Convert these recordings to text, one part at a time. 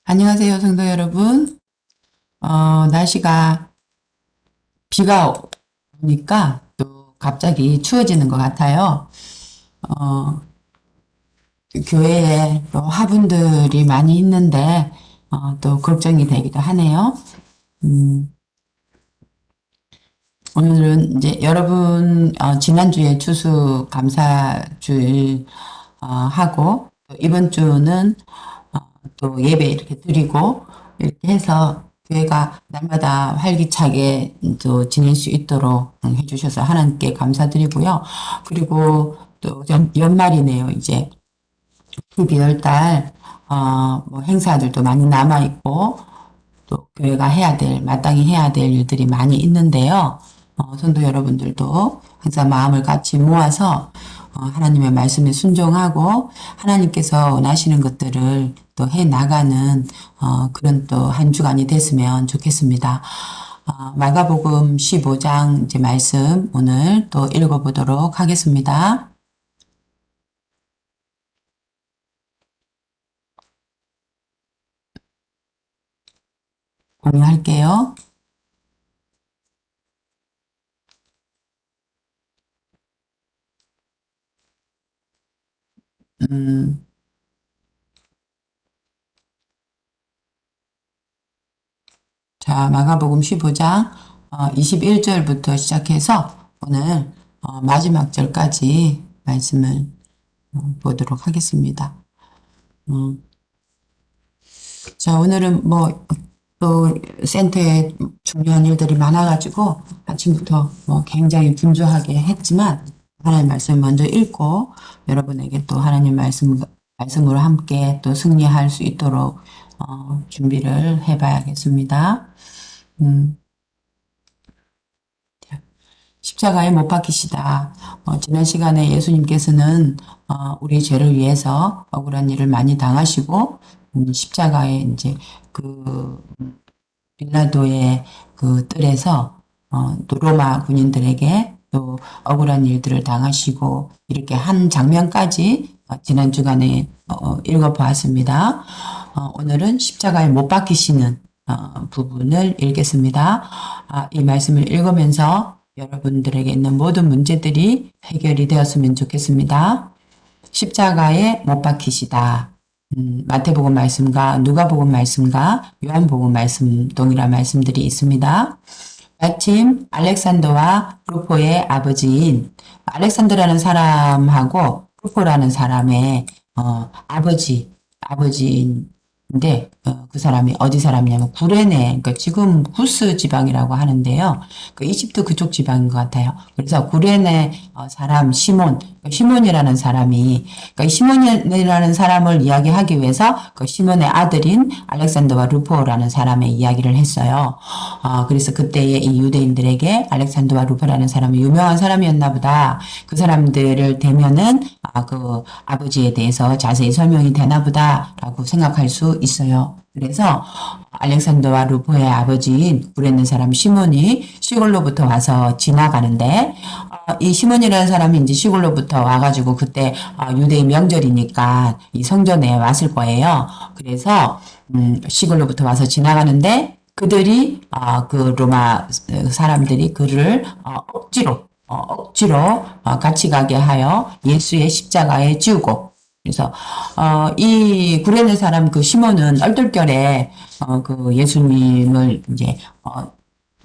안녕하세요, 성도 여러분. 날씨가 비가 오니까 또 갑자기 추워지는 것 같아요. 어, 교회에 또 화분들이 많이 있는데, 또 걱정이 되기도 하네요. 음, 오늘은 이제 여러분, 지난주에 추수감사주일, 하고, 또 이번 주는 또 예배 이렇게 드리고 이렇게 해서 교회가 날마다 활기차게 또 지낼 수 있도록 해주셔서 하나님께 감사드리고요. 그리고 또 연말이네요. 이제 12월 달, 뭐 행사들도 많이 남아있고 또 교회가 해야 될, 마땅히 해야 될 일들이 많이 있는데요. 성도 여러분들도 항상 마음을 같이 모아서 하나님의 말씀에 순종하고 하나님께서 원하시는 것들을 또 해 나가는 그런 또 한 주간이 됐으면 좋겠습니다. 마가복음 15장 이제 말씀 오늘 또 읽어보도록 하겠습니다. 공유할게요. 음, 자, 마가복음 15장 21절부터 시작해서 오늘 마지막 절까지 말씀을 보도록 하겠습니다. 음, 자, 오늘은 뭐 또 센터에 중요한 일들이 많아가지고 아침부터 뭐 굉장히 분주하게 했지만 하나님 말씀 먼저 읽고 여러분에게 또 하나님 말씀으로 함께 또 승리할 수 있도록 준비를 해봐야겠습니다. 음, 십자가에 못 박히시다. 지난 시간에 예수님께서는 우리 죄를 위해서 억울한 일을 많이 당하시고 십자가에 이제 그 빌라도의 그 뜰에서 또 로마 군인들에게 또 억울한 일들을 당하시고 이렇게 한 장면까지 지난 주간에 읽어보았습니다. 오늘은 십자가에 못 박히시는 부분을 읽겠습니다. 이 말씀을 읽으면서 여러분들에게 있는 모든 문제들이 해결이 되었으면 좋겠습니다. 십자가에 못 박히시다. 마태복음 말씀과 누가복음 말씀과 요한복음 말씀 동일한 말씀들이 있습니다. 마침 알렉산더와 루포의 아버지인 알렉산더라는 사람하고 루포라는 사람의 아버지인데 그 사람이 어디 사람이냐면 구레네, 그러니까 지금 구스 지방이라고 하는데요. 그 이집트 그쪽 지방인 것 같아요. 그래서 구레네 사람 시몬이라는 사람이 그러니까 시몬이라는 사람을 이야기하기 위해서 그 시몬의 아들인 알렉산더와 루포라는 사람의 이야기를 했어요. 그래서 그때의 이 유대인들에게 알렉산더와 루포라는 사람이 유명한 사람이었나 보다. 그 사람들을 대면은 그 아버지에 대해서 자세히 설명이 되나 보다라고 생각할 수 있어요. 그래서 알렉산더와 루포의 아버지인 구레네 사람 시몬이 시골로부터 와서 지나가는데 이 시몬이라는 사람이 이제 시골로부터 와가지고 그때 유대인 명절이니까 이 성전에 왔을 거예요. 그래서 시골로부터 와서 지나가는데 그들이 그 로마 사람들이 그를 억지로 같이 가게 하여 예수의 십자가에 지우고 그래서 이 구레네 사람 그 시몬은 얼떨결에 그 예수님을 이제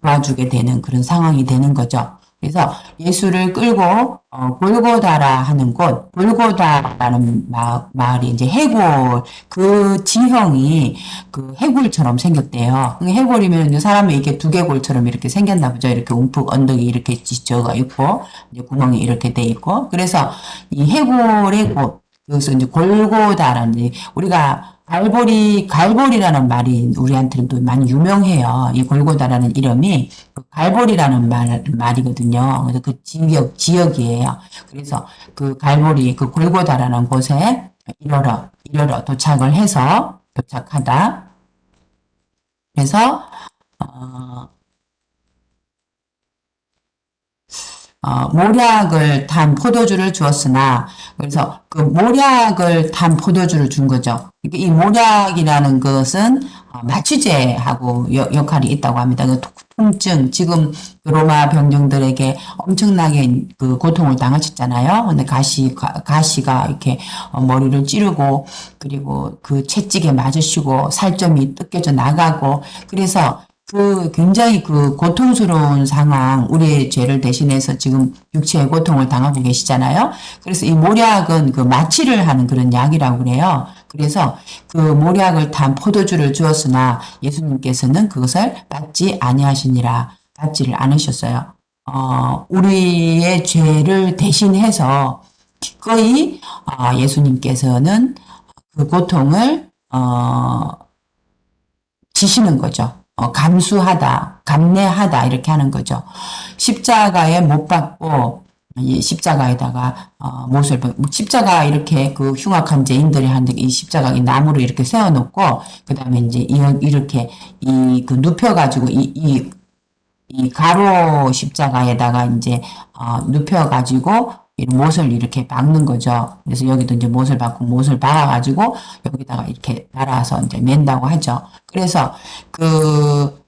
도와주게 되는 그런 상황이 되는 거죠. 그래서 예수를 끌고 골고다라 하는 곳, 골고다라는 마을이 이제 해골 그 지형이 그 해골처럼 생겼대요. 해골이면 이제 사람이 이렇게 두개골처럼 이렇게 생겼나 보죠. 이렇게 움푹 언덕이 이렇게 지져가 있고 이제 구멍이 이렇게 돼 있고 그래서 이 해골의 곳 여기서 이제 골고다라는 우리가 갈보리라는 말이 우리한테는 또 많이 유명해요. 이 골고다라는 이름이 갈보리라는 말이거든요. 그래서 그 지역이에요. 그래서 그 갈보리, 그 골고다라는 곳에 이러러 도착하다. 그래서, 어, 모략을 탄 포도주를 주었으나, 그래서 그 모략을 탄 포도주를 준 거죠. 그러니까 이 모략이라는 것은 마취제하고 역할이 있다고 합니다. 그 통증, 지금 그 로마 병정들에게 엄청나게 그 고통을 당하셨잖아요. 근데 가시가 이렇게 머리를 찌르고, 그리고 그 채찍에 맞으시고, 살점이 뜯겨져 나가고, 그래서 그 굉장히 그 고통스러운 상황, 우리의 죄를 대신해서 지금 육체의 고통을 당하고 계시잖아요. 그래서 이 모략은 그 마취를 하는 그런 약이라고 그래요. 그래서 그 모략을 탄 포도주를 주었으나 예수님께서는 그것을 받지 아니하시니라. 받지를 않으셨어요. 우리의 죄를 대신해서 기꺼이 예수님께서는 그 고통을 지시는 거죠. 감수하다, 감내하다 이렇게 하는 거죠. 십자가에 못 박고 이 십자가에다가 십자가 이렇게 그 흉악한 죄인들이 하는데 이 십자가 이 나무를 이렇게 세워놓고 그 다음에 이제 이렇게 그 눕혀가지고 이 가로 십자가에다가 이제 눕혀가지고 못을 이렇게 박는 거죠. 그래서 여기도 이제 못을 박고 못을 박아가지고 여기다가 이렇게 달아서 이제 맨다고 하죠. 그래서 그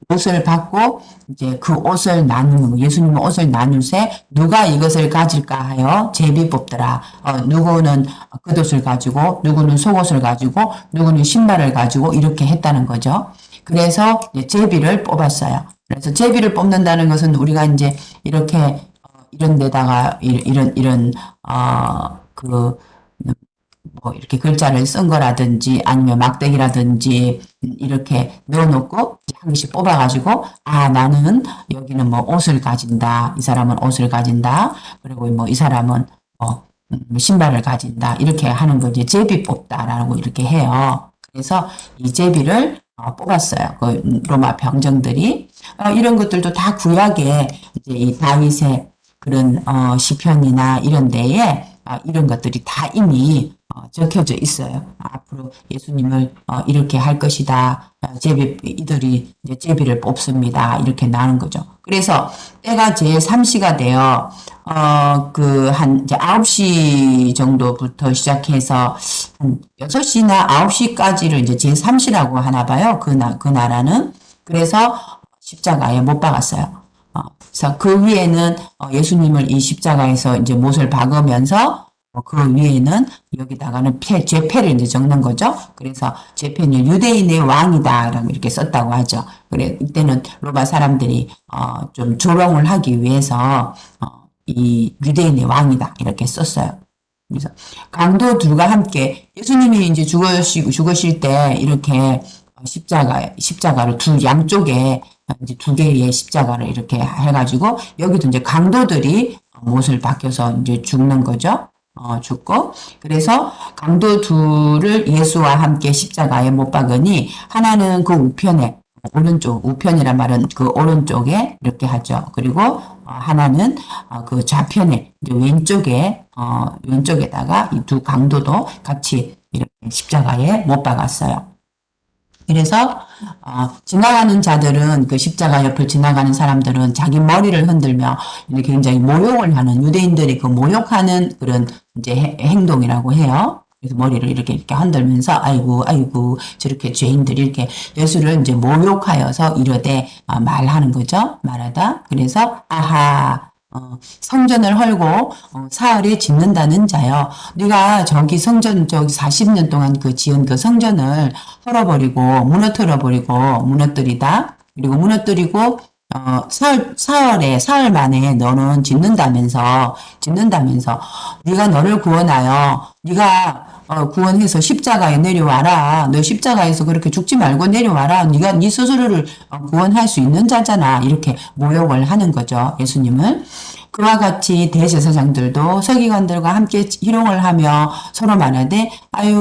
옷을 받고 이제 그 옷을 나누는 거. 예수님은 옷을 나누세 누가 이것을 가질까 하여 제비 뽑더라. 누구는 겉옷을 가지고 누구는 속옷을 가지고 누구는 신발을 가지고 이렇게 했다는 거죠. 그래서 이제 제비를 뽑았어요. 그래서 제비를 뽑는다는 것은 우리가 이제 이렇게 이런 데다가 뭐 이렇게 글자를 쓴 거라든지 아니면 막대기라든지 이렇게 넣어놓고 한 개씩 뽑아가지고 나는 여기는 뭐 옷을 가진다. 이 사람은 옷을 가진다. 그리고 뭐 이 사람은 신발을 가진다. 이렇게 하는 거지. 제비 뽑다라고 이렇게 해요. 그래서 이 제비를 뽑았어요. 그 로마 병정들이 이런 것들도 다 구약에 이제 이 다윗의 그런 시편이나 이런 데에 이런 것들이 다 이미 적혀져 있어요. 앞으로 예수님을 이렇게 할 것이다. 이들이 이제 제비를 뽑습니다. 이렇게 나오는 거죠. 그래서 때가 제3시가 되어 이제 9시 정도부터 시작해서 한 6시나 9시까지를 이제 제3시라고 하나 봐요. 그 나라는. 그래서 십자가에 못 박았어요. 그래서 그 위에는 예수님을 이 십자가에서 이제 못을 박으면서 그 위에는 여기다가는 죄패를 이제 적는 거죠. 그래서 죄패는 유대인의 왕이다라고 이렇게 썼다고 하죠. 그래 이때는 로마 사람들이 좀 조롱을 하기 위해서 이 유대인의 왕이다 이렇게 썼어요. 그래서 강도 둘과 함께 예수님이 이제 죽으실 때 이렇게 십자가를 양쪽에 이제 두 개의 십자가를 이렇게 해가지고 여기도 이제 강도들이 못을 박혀서 이제 죽는 거죠. 죽고 그래서 강도 둘을 예수와 함께 십자가에 못 박으니 하나는 그 우편이란 말은 그 오른쪽에 이렇게 하죠. 그리고 하나는 그 좌편에 이제 왼쪽에다가 이 두 강도도 같이 이렇게 십자가에 못 박았어요. 그래서 지나가는 자들은 그 십자가 옆을 지나가는 사람들은 자기 머리를 흔들며 굉장히 모욕을 하는 유대인들이 그 모욕하는 그런 이제 행동이라고 해요. 그래서 머리를 이렇게 흔들면서 아이고 저렇게 죄인들이 이렇게 예수를 이제 모욕하여서 이러되 말하는 거죠. 말하다. 그래서 성전을 헐고 사흘에 짓는다는 자여 네가 저기 40년 동안 그 지은 그 성전을 헐어버리고 무너뜨리다 그리고 무너뜨리고 사흘 만에 너는 짓는다면서 네가 너를 구원하여 네가 구원해서 십자가에 내려와라. 너 십자가에서 그렇게 죽지 말고 내려와라. 네가 네 스스로를 구원할 수 있는 자잖아. 이렇게 모욕을 하는 거죠. 예수님을. 그와 같이 대제사장들도 서기관들과 함께 희롱을 하며 서로 말하되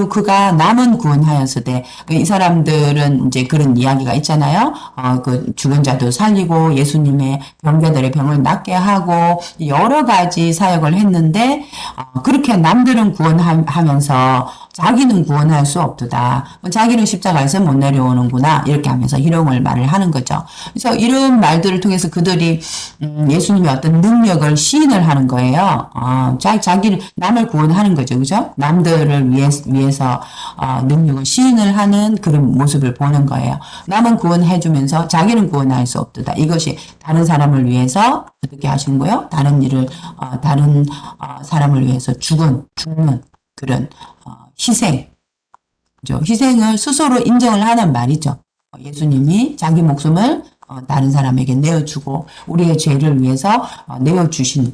그가 남은 구원하였으되 이 사람들은 이제 그런 이야기가 있잖아요. 그 죽은 자도 살리고 예수님의 병자들의 병을 낫게 하고 여러 가지 사역을 했는데 그렇게 남들은 구원하면서 자기는 구원할 수 없도다. 자기는 십자가에서 못 내려오는구나. 이렇게 하면서 희롱을 말을 하는 거죠. 그래서 이런 말들을 통해서 그들이 예수님의 어떤 능력을 시인을 하는 거예요. 자기를 남을 구원하는 거죠, 그죠? 남들을 위해서 능력을 시인을 하는 그런 모습을 보는 거예요. 남은 구원해주면서 자기는 구원할 수 없도다. 이것이 다른 사람을 위해서 어떻게 하시는 거예요? 다른 일을 다른 사람을 위해서 죽는 그런 희생, 그죠? 희생을 스스로 인정을 하는 말이죠. 예수님이 자기 목숨을 다른 사람에게 내어주고 우리의 죄를 위해서 내어주신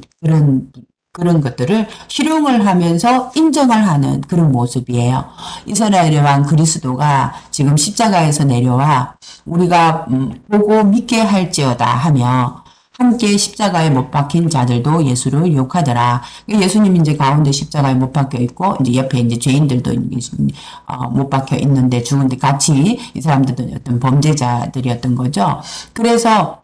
그런 것들을 희롱을 하면서 인정을 하는 그런 모습이에요. 이스라엘의 왕 그리스도가 지금 십자가에서 내려와 우리가 보고 믿게 할지어다 하며 함께 십자가에 못 박힌 자들도 예수를 욕하더라. 예수님이 이제 가운데 십자가에 못 박혀 있고, 이제 옆에 이제 죄인들도 못 박혀 있는데 죽은데 같이 이 사람들도 어떤 범죄자들이었던 거죠. 그래서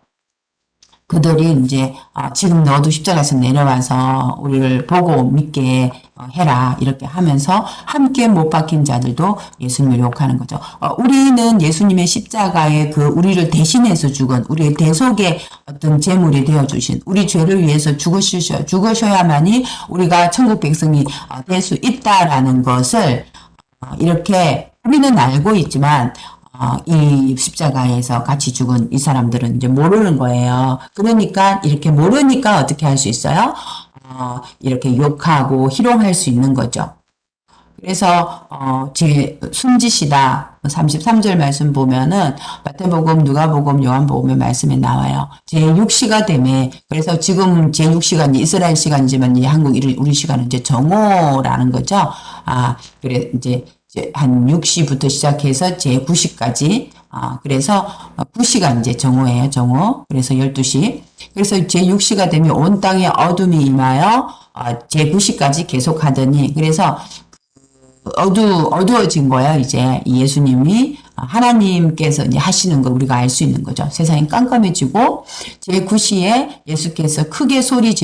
그들이 이제 지금 너도 십자가에서 내려와서 우리를 보고 믿게 해라 이렇게 하면서 함께 못 박힌 자들도 예수님을 욕하는 거죠. 우리는 예수님의 십자가에 그 우리를 대신해서 죽은 우리의 대속의 어떤 제물이 되어 주신 우리 죄를 위해서 죽으셔야만이 우리가 천국 백성이 될 수 있다라는 것을 이렇게 우리는 알고 있지만 이 십자가에서 같이 죽은 이 사람들은 이제 모르는 거예요. 그러니까 이렇게 모르니까 어떻게 할 수 있어요? 이렇게 욕하고 희롱할 수 있는 거죠. 그래서 제 순지시다 33절 말씀 보면은 마태복음, 누가복음, 요한복음의 말씀에 나와요. 제6시가 되매 그래서 지금 제6시간 이스라엘 시간이지만 이제 한국 우리 시간은 이제 정오라는 거죠. 그래 이제 한 6시부터 시작해서 제9시까지 그래서 9시가 이제 정오예요. 정오. 그래서 12시. 그래서 제6시가 되면 온 땅에 어둠이 임하여 제9시까지 계속 하더니 그래서 어두워진 거예요. 이제 예수님이 하나님께서 이제 하시는 거 우리가 알 수 있는 거죠. 세상이 깜깜해지고 제9시에 예수께서 크게 소리를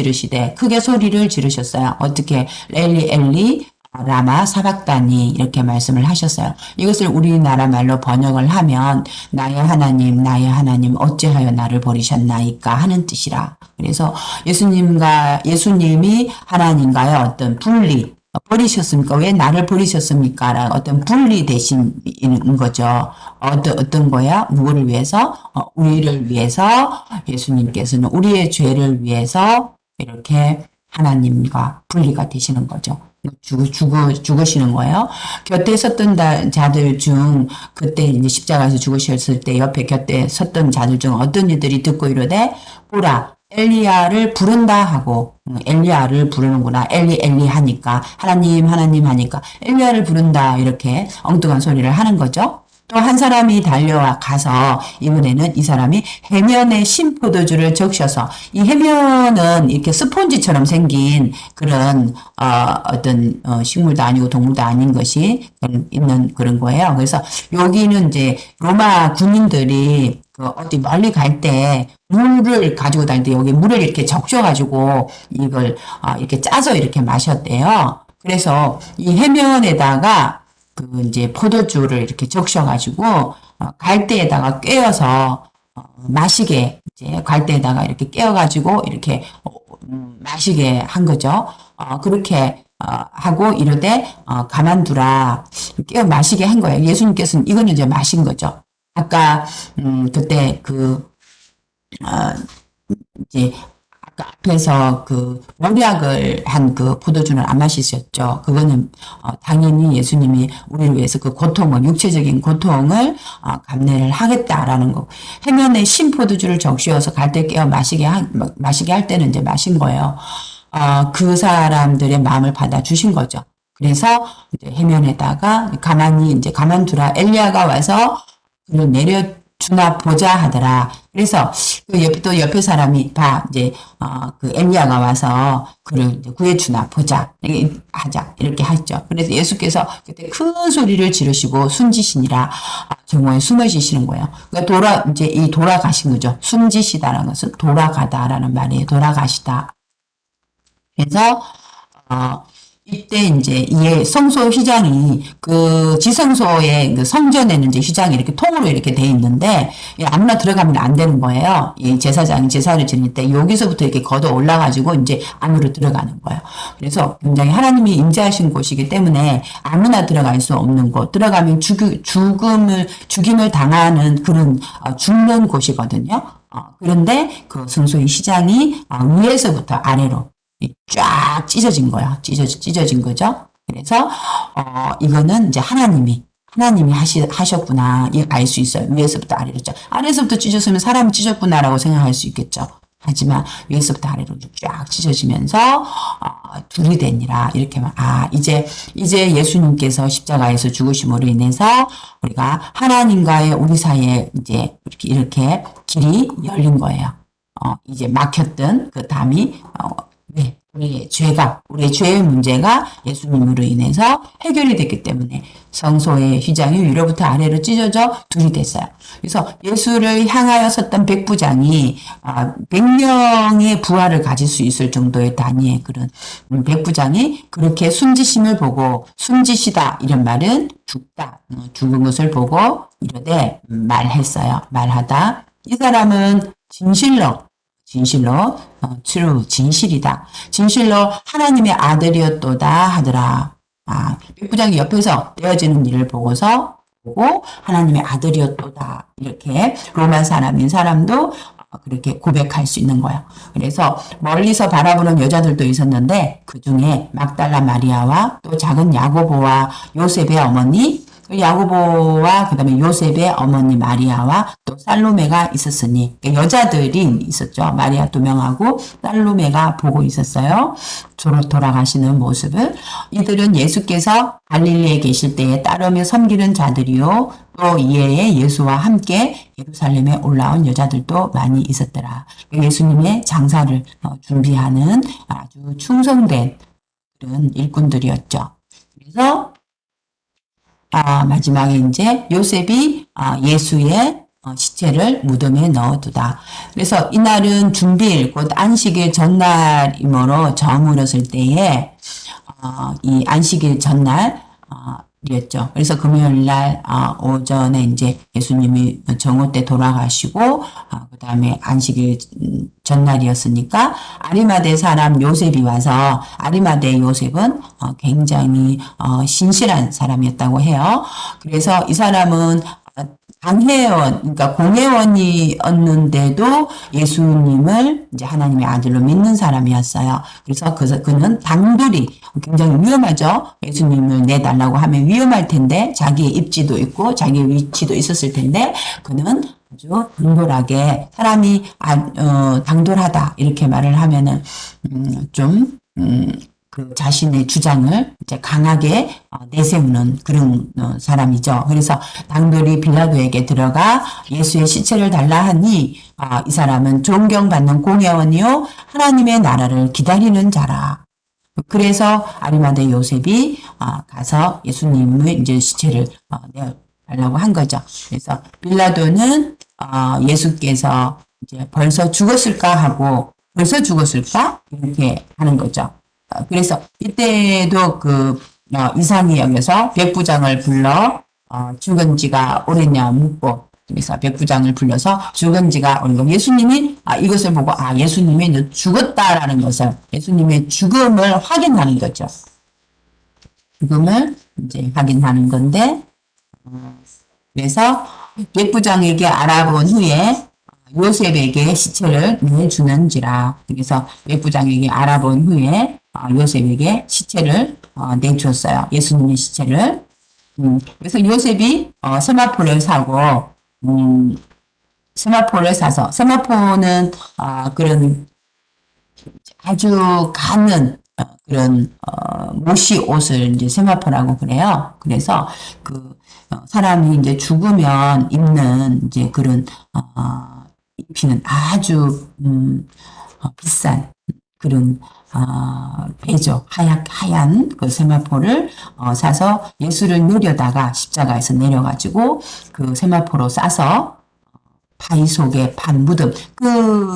지르셨어요. 어떻게 엘리 엘리 라마 사박다니 이렇게 말씀을 하셨어요. 이것을 우리나라 말로 번역을 하면 나의 하나님 어찌하여 나를 버리셨나이까 하는 뜻이라. 그래서 예수님이 하나님과의 어떤 분리 버리셨습니까? 왜 나를 버리셨습니까? 라는 어떤 분리 대신인 거죠. 어떤 거야? 누구를 위해서? 우리를 위해서 예수님께서는 우리의 죄를 위해서 이렇게 하나님과 분리가 되시는 거죠. 죽으시는 거예요. 곁에 섰던 자들 중 그때 이제 십자가에서 죽으셨을 때 옆에 곁에 섰던 자들 중 어떤 이들이 듣고 이르되 보라 엘리야를 부른다 하고 엘리야를 부르는구나. 엘리 하니까 하나님 하니까 엘리야를 부른다 이렇게 엉뚱한 소리를 하는 거죠. 또 한 사람이 달려와 가서 이번에는 이 사람이 해면에 신 포도주를 적셔서 이 해면은 이렇게 스폰지처럼 생긴 그런 어떤 식물도 아니고 동물도 아닌 것이 있는 그런 거예요. 그래서 여기는 이제 로마 군인들이 어디 멀리 갈 때 물을 가지고 다닐 때 여기 물을 이렇게 적셔가지고 이걸 이렇게 짜서 이렇게 마셨대요. 그래서 이 해면에다가 이제 포도주를 이렇게 적셔가지고 갈대에다가 꿰어서 마시게 이제 갈대에다가 이렇게 꿰어가지고 이렇게 마시게 한 거죠. 그렇게 하고 이러되 가만두라 꿰어 마시게 한 거예요. 예수님께서는 이거는 이제 마신 거죠. 아까 그때 이제 앞에서 모략을 한 포도주는 안 마시셨죠. 그거는 당연히 예수님이 우리를 위해서 육체적인 고통을 감내를 하겠다라는 거. 해면에 신 포도주를 적시어서 갈대 깨어 마시게 할 때는 이제 마신 거예요. 그 사람들의 마음을 받아주신 거죠. 그래서 이제 해면에다가 가만두라. 엘리야가 와서 그를 내려주나 보자 하더라. 그래서 또 옆에 사람이 이제 엘리야가 와서 그를 구해주나 보자 하자 이렇게 하죠. 그래서 예수께서 그때 큰 소리를 지르시고 숨지시니라 정오에 숨을 쉬시는 거예요. 그러니까 돌아가신 거죠. 숨지시다라는 것은 돌아가다라는 말이에요. 돌아가시다. 그래서 이때 이제 이 성소 휘장이 그 지성소의 그 성전에는 이제 휘장이 이렇게 통으로 이렇게 돼 있는데 아무나 들어가면 안 되는 거예요. 이 제사장이 제사를 지낼 때 여기서부터 이렇게 걷어 올라가지고 이제 안으로 들어가는 거예요. 그래서 굉장히 하나님이 임재하신 곳이기 때문에 아무나 들어갈 수 없는 곳, 들어가면 죽임을 당하는 그런 죽는 곳이거든요. 그런데 그 성소의 휘장이 위에서부터 아래로 쫙 찢어진 거야. 찢어진 거죠. 그래서, 이거는 이제 하나님이 하셨구나. 알 수 있어요. 위에서부터 아래로 아래에서부터 찢어지면 사람이 찢었구나라고 생각할 수 있겠죠. 하지만 위에서부터 아래로 쫙 찢어지면서, 둘이 되니라. 이렇게 이제 예수님께서 십자가에서 죽으심으로 인해서 우리가 하나님과의 우리 사이에 이제 이렇게 길이 열린 거예요. 이제 막혔던 그 담이, 네, 우리의 죄의 문제가 예수님으로 인해서 해결이 됐기 때문에 성소의 휘장이 위로부터 아래로 찢어져 둘이 됐어요. 그래서 예수를 향하여 섰던 백부장이 100명의 부하를 가질 수 있을 정도의 단위의 그런 백부장이 그렇게 숨지심을 보고 숨지시다 이런 말은 죽은 것을 보고 이러되 말했어요. 말하다 이 사람은 진실이다. 진실로 하나님의 아들이었도다 하더라. 백부장이 옆에서 되어지는 일을 보고 하나님의 아들이었도다. 이렇게 로마 사람인 사람도 그렇게 고백할 수 있는 거예요. 그래서 멀리서 바라보는 여자들도 있었는데 그 중에 막달라 마리아와 또 작은 야고보와 요셉의 어머니 야고보와 그다음에 요셉의 어머니 마리아와 또 살로메가 있었으니 여자들이 있었죠. 마리아 2명하고 살로메가 보고 있었어요. 돌아가시는 모습을. 이들은 예수께서 갈릴리에 계실 때에 따르며 섬기는 자들이요. 또 이에 예수와 함께 예루살렘에 올라온 여자들도 많이 있었더라. 예수님의 장사를 준비하는 아주 충성된 그런 일꾼들이었죠. 그래서 마지막에 이제 요셉이 예수의 시체를 무덤에 넣어두다. 그래서 이날은 준비일 곧 안식일 전날이므로 저물었을 때에 이 안식일 전날이었죠. 그래서 금요일 날 오전에 이제 예수님이 정오 때 돌아가시고 그 다음에 안식일 전날이었으니까 아리마대 사람 요셉이 와서 아리마대 요셉은 굉장히 신실한 사람이었다고 해요. 그래서 이 사람은 당회원, 그러니까 공회원이었는데도 예수님을 이제 하나님의 아들로 믿는 사람이었어요. 그래서 그는 당돌이 굉장히 위험하죠. 예수님을 내달라고 하면 위험할 텐데 자기의 입지도 있고 자기의 위치도 있었을 텐데 그는 아주 당돌하게 사람이 당돌하다 이렇게 말을 하면은 그 자신의 주장을 이제 강하게 내세우는 그런 사람이죠. 그래서 당돌이 빌라도에게 들어가 예수의 시체를 달라 하니 이 사람은 존경받는 공회원이요 하나님의 나라를 기다리는 자라. 그래서 아리마대 요셉이 가서 예수님의 이제 시체를 내달라고 한 거죠. 그래서 빌라도는 예수께서 이제 벌써 죽었을까 이렇게 하는 거죠. 그래서 이때도 이상이 여기서 백부장을 불러 죽은 지가 오래냐 묻고 그래서 백부장을 불러서 죽은 지가 오래냐 예수님이 이것을 보고 예수님이 이제 죽었다라는 것을 예수님의 죽음을 확인하는 거죠. 죽음을 이제 확인하는 건데 그래서 백부장에게 알아본 후에 요셉에게 시체를 내주는지라. 그래서 백부장에게 알아본 후에 요셉에게 시체를 내줬어요. 예수님의 시체를. 그래서 요셉이 세마포를 사고 세마포를 사서 세마포는 그런 아주 가는 그런 모시 옷을 이제 세마포라고 그래요. 그래서 사람이 이제 죽으면 입는 이제 그런 입히는 아주 비싼 그런 배죠. 하얀 그 세마포를 사서 예수를 내려다가 십자가에서 내려가지고 그 세마포로 싸서 바위 속에 판 무덤.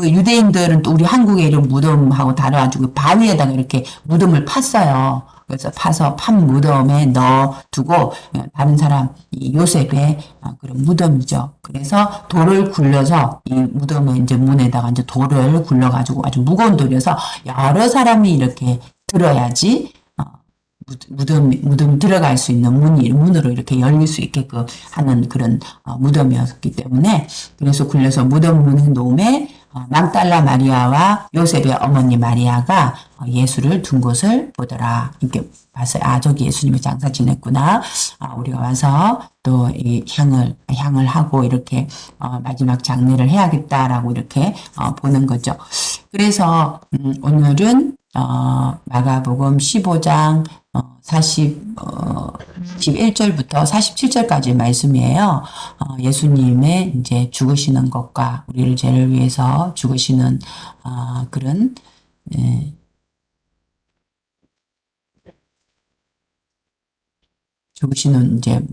유대인들은 또 우리 한국의 이런 무덤하고 다르가지고 바위에다가 이렇게 무덤을 팠어요. 그래서 파서 판 무덤에 넣어두고 다른 사람 이 요셉의 그런 무덤이죠. 그래서 돌을 굴려서 이 무덤의 이제 문에다가 이제 돌을 굴려가지고 아주 무거운 돌이어서 여러 사람이 이렇게 들어야지 무덤 들어갈 수 있는 문으로 이렇게 열릴 수 있게끔 하는 그런 무덤이었기 때문에 그래서 굴려서 무덤 문에 놓음에 막달라 마리아와 요셉의 어머니 마리아가 예수를 둔 곳을 보더라. 이렇게 봤어요. 저기 예수님이 장사 지냈구나. 우리가 와서 또 이 향을 하고 이렇게 마지막 장례를 해야겠다라고 이렇게 보는 거죠. 그래서 오늘은 마가복음 15장 41절부터 47절까지 말씀이에요. 예수님의 이제 죽으시는 것과 우리를 죄를 위해서 죽으시는 그런 죽으시는 이제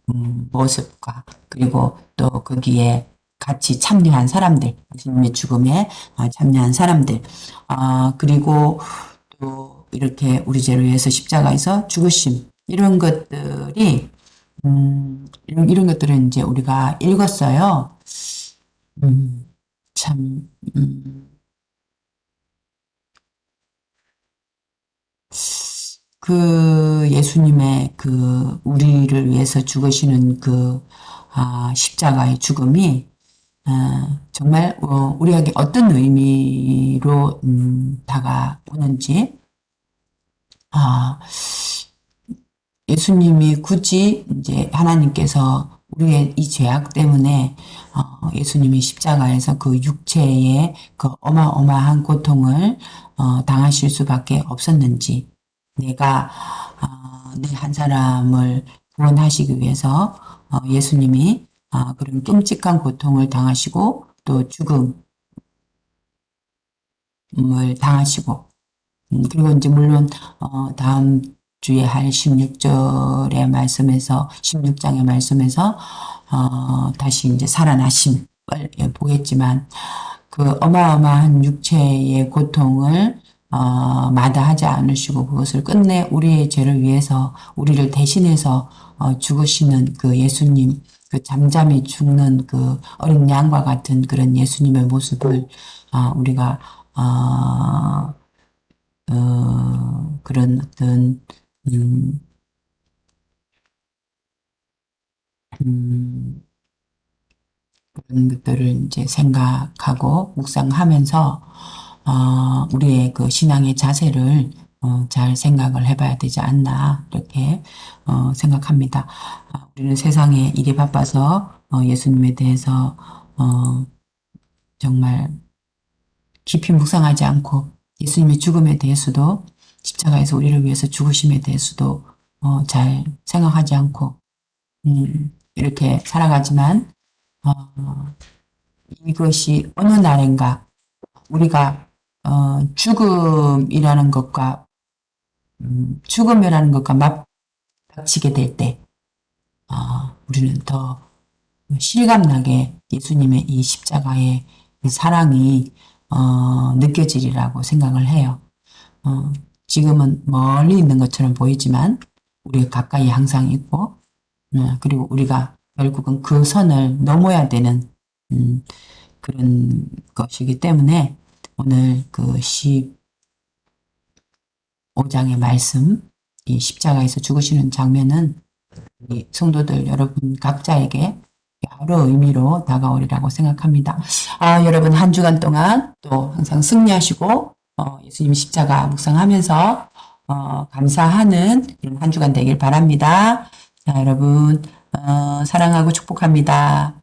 모습과 그리고 또 거기에 같이 참여한 사람들, 예수님의 죽음에 참여한 사람들, 그리고 또 이렇게 우리 죄를 위해서 십자가에서 죽으심, 이런 것들이, 이런 것들은 이제 우리가 읽었어요. 참, 그 예수님의 그 우리를 위해서 죽으시는 그 십자가의 죽음이 정말 우리에게 어떤 의미로 다가오는지 예수님이 굳이 이제 하나님께서 우리의 이 죄악 때문에 예수님이 십자가에서 그 육체의 그 어마어마한 고통을 당하실 수밖에 없었는지 내가 내 한 사람을 구원하시기 위해서 예수님이 그런 끔찍한 고통을 당하시고 또 죽음을 당하시고 그리고 이제 물론 다음 주에 할 16절의 말씀에서 16장의 말씀에서 다시 이제 살아나심을 보겠지만 그 어마어마한 육체의 고통을 마다하지 않으시고 그것을 끝내 우리의 죄를 위해서 우리를 대신해서 죽으시는 그 예수님, 그 잠잠히 죽는 그 어린 양과 같은 그런 예수님의 모습을 우리가 그런 어떤 그런 것들을 이제 생각하고 묵상하면서 우리의 그 신앙의 자세를 잘 생각을 해봐야 되지 않나 이렇게 생각합니다. 우리는 세상에 일이 바빠서 예수님에 대해서 정말 깊이 묵상하지 않고 예수님의 죽음에 대해서도 십자가에서 우리를 위해서 죽으심에 대해서도 잘 생각하지 않고 이렇게 살아가지만 이것이 어느 날인가 우리가 죽음이라는 것과 맞닥치게 될 때 우리는 더 실감나게 예수님의 이 십자가의 이 사랑이 느껴지리라고 생각을 해요. 지금은 멀리 있는 것처럼 보이지만 우리가 가까이 항상 있고 그리고 우리가 결국은 그 선을 넘어야 되는 그런 것이기 때문에 오늘 그 15장의 말씀, 이 십자가에서 죽으시는 장면은 이 성도들 여러분 각자에게 여러 의미로 다가오리라고 생각합니다. 여러분 한 주간 동안 또 항상 승리하시고 예수님 십자가 묵상하면서 감사하는 한 주간 되길 바랍니다. 자, 여러분 사랑하고 축복합니다.